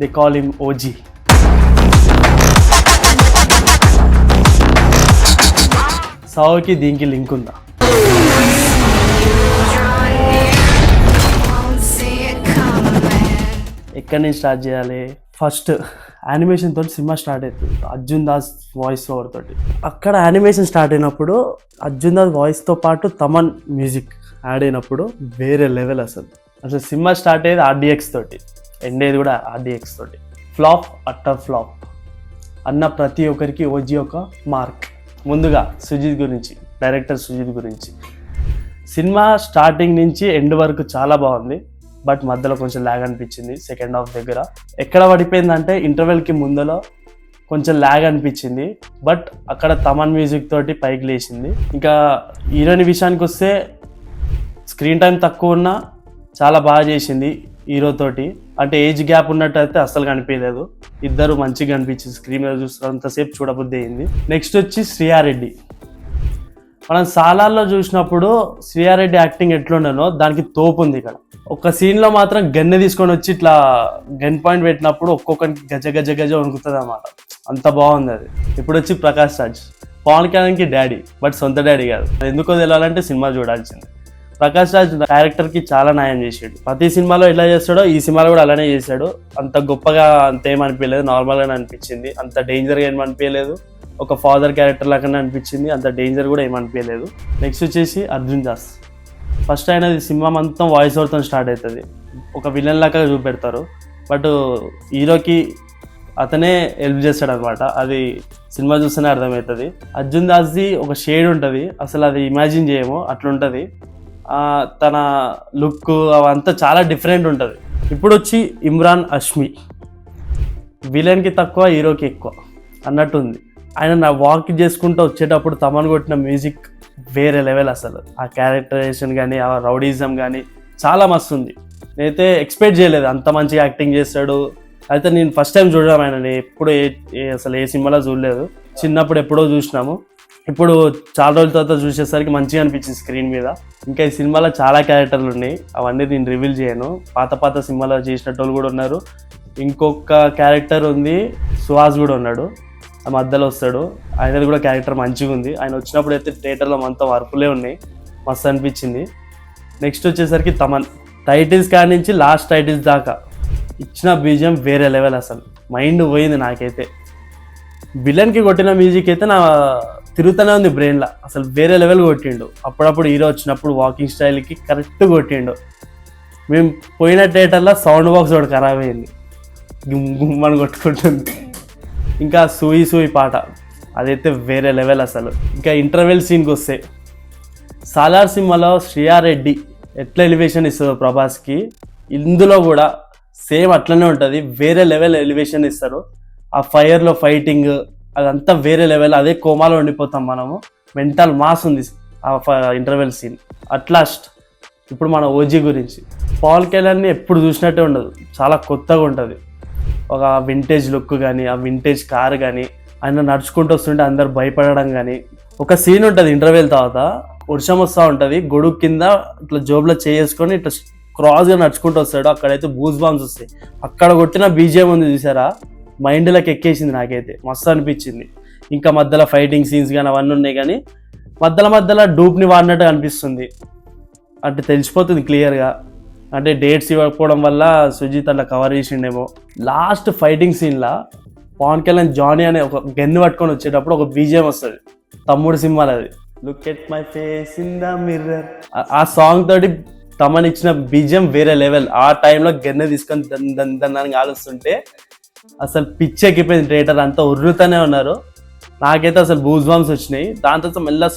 They call him OG. సావుకి దీనికి link ఉందా? ఎక్కడి నుంచి స్టార్ట్ చేయాలి? ఫస్ట్ యానిమేషన్ తోటి సినిమా స్టార్ట్ అవుతుంది, అర్జున్ దాస్ వాయిస్ ఓవర్ తోటి. అక్కడ యానిమేషన్ స్టార్ట్ అయినప్పుడు అర్జున్ దాస్ వాయిస్తో పాటు తమన్ మ్యూజిక్ యాడ్ అయినప్పుడు వేరే లెవెల్. అసలు సినిమా స్టార్ట్ అయ్యేది RDX తోటి, ఎండ్ అయ్యేది కూడా RDX తోటి. ఫ్లాప్ అట్టర్ ఫ్లాప్ అన్న ప్రతి ఒక్కరికి ఓజీ ఒక మార్క్. ముందుగా సుజిత్ గురించి, డైరెక్టర్ సుజిత్ గురించి, సినిమా స్టార్టింగ్ నుంచి ఎండ్ వరకు చాలా బాగుంది. బట్ మధ్యలో కొంచెం ల్యాగ్ అనిపించింది సెకండ్ హాఫ్ దగ్గర. ఎక్కడ పడిపోయిందంటే ఇంటర్వెల్కి ముందులో కొంచెం ల్యాగ్ అనిపించింది. బట్ అక్కడ తమన్ మ్యూజిక్ తోటి పైకి లేచింది. ఇంకా హీరోయిన్ విషయానికి వస్తే స్క్రీన్ టైం తక్కువ ఉన్నా చాలా బాగా చేసింది హీరోతోటి. అంటే ఏజ్ గ్యాప్ ఉన్నట్టు అయితే అస్సలు కనిపించలేదు, ఇద్దరు మంచిగా కనిపించింది. స్క్రీన్ మీద చూస్తున్నంతసేపు చూడబుద్ధి అయింది. నెక్స్ట్ వచ్చి శ్రీయారెడ్డి. మనం సాలార్లో చూసినప్పుడు శ్రీయారెడ్డి యాక్టింగ్ ఎట్లుండనో దానికి తోపు ఉంది ఇక్కడ. ఒక సీన్లో మాత్రం గన్నె తీసుకొని వచ్చి ఇట్లా గన్ పాయింట్ పెట్టినప్పుడు ఒక్కొక్కరికి గజ గజ గజ వణుకుతుంది అన్నమాట. అంత బాగుంది అది. ఇప్పుడు వచ్చి ప్రకాష్ రాజ్, పవన్ కళ్యాణ్కి డాడీ, బట్ సొంత డాడీ కాదు. ఎందుకో తెలియాలంటే సినిమా చూడాల్సింది. ప్రకాష్ రాజ్ క్యారెక్టర్కి చాలా న్యాయం చేసాడు. ప్రతి సినిమాలో ఎలా చేస్తాడో ఈ సినిమాలో కూడా అలానే చేశాడు. అంత గొప్పగా అంతేమనిపించలేదు, నార్మల్గానే అనిపించింది. అంత డేంజర్గా ఏమనిపించలేదు, ఒక ఫాదర్ క్యారెక్టర్ లాగానే అనిపించింది. అంత డేంజర్ కూడా ఏమనిపించలేదు. నెక్స్ట్ వచ్చేసి అర్జున్ దాస్. ఫస్ట్ అయినది సినిమా మొత్తం వాయిస్ ఓవర్తో స్టార్ట్ అవుతుంది. ఒక విలన్ లాగా చూపెడతారు, బట్ హీరోకి అతనే హెల్ప్ చేస్తాడు అనమాట. అది సినిమా చూస్తేనే అర్థమవుతుంది. అర్జున్ దాస్ది ఒక షేడ్ ఉంటుంది, అసలు అది ఇమాజిన్ చేయము అట్లుంటుంది. తన లుక్ అవంతా చాలా డిఫరెంట్ ఉంటుంది. ఇప్పుడు వచ్చి ఇమ్రాన్ హష్మి. విలన్కి తక్కువ, హీరోకి ఎక్కువ అన్నట్టుంది. ఆయన నా వాక్ చేసుకుంటూ వచ్చేటప్పుడు తమన్ కొట్టిన మ్యూజిక్ వేరే లెవెల్. అసలు ఆ క్యారెక్టరైజేషన్ కానీ, ఆ రౌడీజం కానీ చాలా మస్తు ఉంది. నేనైతే ఎక్స్పెక్ట్ చేయలేదు అంత మంచిగా యాక్టింగ్ చేస్తాడు. అయితే నేను ఫస్ట్ టైం చూడడం ఆయన ఎప్పుడు అసలు ఏ సినిమాలో చూడలేదు. చిన్నప్పుడు ఎప్పుడో చూసినాము, ఇప్పుడు చాలా రోజుల తర్వాత చూసేసరికి మంచిగా అనిపించింది స్క్రీన్ మీద. ఇంకా ఈ సినిమాలో చాలా క్యారెక్టర్లు ఉన్నాయి, అవన్నీ నేను రివీల్ చేయను. పాత సినిమాలో చేసినట్టు కూడా ఉన్నారు. ఇంకొక క్యారెక్టర్ ఉంది, సుహాస్ కూడా ఉన్నాడు, ఆ మధ్యలో వస్తాడు. ఆయనది కూడా క్యారెక్టర్ మంచిగా ఉంది. ఆయన వచ్చినప్పుడు అయితే థియేటర్లో మొత్తం వర్పులే ఉన్నాయి, మస్తు అనిపించింది. నెక్స్ట్ వచ్చేసరికి తమన్. టైటిల్స్ కాడి నుంచి లాస్ట్ టైటిల్స్ దాకా ఇచ్చిన బీజియం వేరే లెవెల్. అసలు మైండ్ పోయింది నాకైతే. విలన్కి కొట్టిన మ్యూజిక్ అయితే నా తిరుగుతూనే ఉంది బ్రెయిన్లో. అసలు వేరే లెవెల్ కొట్టిండు. అప్పుడప్పుడు హీరో వచ్చినప్పుడు వాకింగ్ స్టైల్కి కరెక్ట్ కొట్టిండు. మేము పోయిన థియేటర్లో సౌండ్ బాక్స్ ఒకటి ఖరాబ్ అయింది, గుమ్మని కొట్టుకుంటుంది. ఇంకా సూయి పాట అదైతే వేరే లెవెల్ అసలు. ఇంకా ఇంటర్వెల్ సీన్కి వస్తే సాలార్ సినిమాలో శ్రీయారెడ్డి ఎట్లా ఎలివేషన్ ఇస్తుందో ప్రభాస్కి, ఇందులో కూడా సేమ్ అట్లనే ఉంటుంది. వేరే లెవెల్ ఎలివేషన్ ఇస్తారు. ఆ ఫైర్లో ఫైటింగ్ అదంతా వేరే లెవెల్. అదే కోమాలో ఉండిపోతాం మనము. మెంటల్ మాస్ ఉంది ఆ ఇంటర్వెల్ సీన్. అట్లాస్ట్ ఇప్పుడు మన ఓజీ గురించి. పవన్ కళ్యాణ్ని ఎప్పుడు చూసినట్టే ఉండదు, చాలా కొత్తగా ఉంటుంది. ఒక వింటేజ్ లుక్ కానీ, ఆ వింటేజ్ కార్ కానీ, ఆయన నడుచుకుంటూ వస్తుంటే అందరు భయపడడం కానీ. ఒక సీన్ ఉంటుంది ఇంటర్వెల్ తర్వాత, వర్షం వస్తూ ఉంటుంది, గొడుగు కింద ఇట్లా జోబులో చేసుకొని ఇట్లా క్రాస్గా నడుచుకుంటూ వస్తాడు. అక్కడైతే బూస్ బాంబ్స్ వస్తాయి. అక్కడ కొట్టిన బీజిఎం ఉంది చూసారా, మైండ్లోకి ఎక్కేసింది నాకైతే, మస్తు అనిపించింది. ఇంకా మధ్యలో ఫైటింగ్ సీన్స్ కానీ అవన్నీ ఉన్నాయి, కానీ మధ్యలో డూప్ని వాడినట్టు అనిపిస్తుంది. అంటే తెలిసిపోతుంది క్లియర్గా. అంటే డేట్స్ ఇవ్వకపోవడం వల్ల సుజిత్ అట్లా కవర్ చేసిండేమో. లాస్ట్ ఫైటింగ్ సీన్లో పవన్ కళ్యాణ్ జానీ అనే ఒక గన్ను పట్టుకొని వచ్చేటప్పుడు ఒక బీజిఎం వస్తుంది, తమ్ముడు సినిమాలో అది, look at my face in the mirror. ఆ సాంగ్ తోటి తమన్ ఇచ్చిన బీజిఎం వేరే లెవెల్. ఆ టైంలో గన్ను తీసుకొని దాన్ని ఆలోస్తుంటే అసలు పిచ్చెక్కిపోయింది. థియేటర్ అంతా ఉర్రుతూనే ఉన్నారు. నాకైతే అసలు బూస్ బాంబ్స్ వచ్చినాయి. దాని తర్వాత మళ్ళీ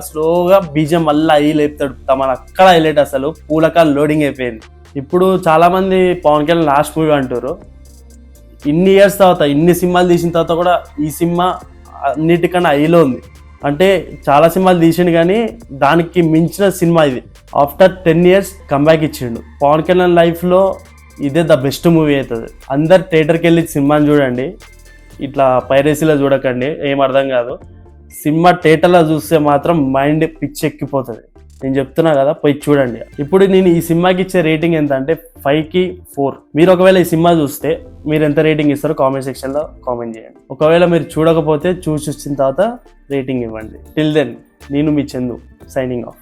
స్లోగా బీజిఎం మళ్ళీ అయ్యి లేపుతాడు తమన్. అక్కడ హైలైట్, అసలు పూలకాలు లోడింగ్ అయిపోయింది. ఇప్పుడు చాలామంది పవన్ కళ్యాణ్ లాస్ట్ మూవీ అంటారు. ఇన్ని ఇయర్స్ తర్వాత, ఇన్ని సినిమాలు తీసిన తర్వాత కూడా ఈ సినిమా అన్నిటికన్నా హైలో ఉంది. అంటే చాలా సినిమాలు తీసిండు కానీ దానికి మించిన సినిమా ఇది. ఆఫ్టర్ 10 years కంబ్యాక్ ఇచ్చిండు. పవన్ కళ్యాణ్ లైఫ్లో ఇదే ద బెస్ట్ మూవీ అవుతుంది. అందరు థియేటర్కి వెళ్ళి సినిమాని చూడండి, ఇట్లా పైరసీలో చూడకండి, ఏం అర్థం కాదు. సినిమా థియేటర్లో చూస్తే మాత్రం మైండ్ పిచ్చెక్కిపోతుంది. నేను చెప్తున్నా కదా, పోయి చూడండి. ఇప్పుడు నేను ఈ సినిమాకి ఇచ్చే రేటింగ్ ఎంత అంటే 5కి 4. మీరు ఒకవేళ ఈ సినిమా చూస్తే మీరు ఎంత రేటింగ్ ఇస్తారో కామెంట్ సెక్షన్లో కామెంట్ చేయండి. ఒకవేళ మీరు చూడకపోతే చూసి వచ్చిన తర్వాత రేటింగ్ ఇవ్వండి. టిల్ దెన్ నేను మీ చందు సైనింగ్ ఆఫ్.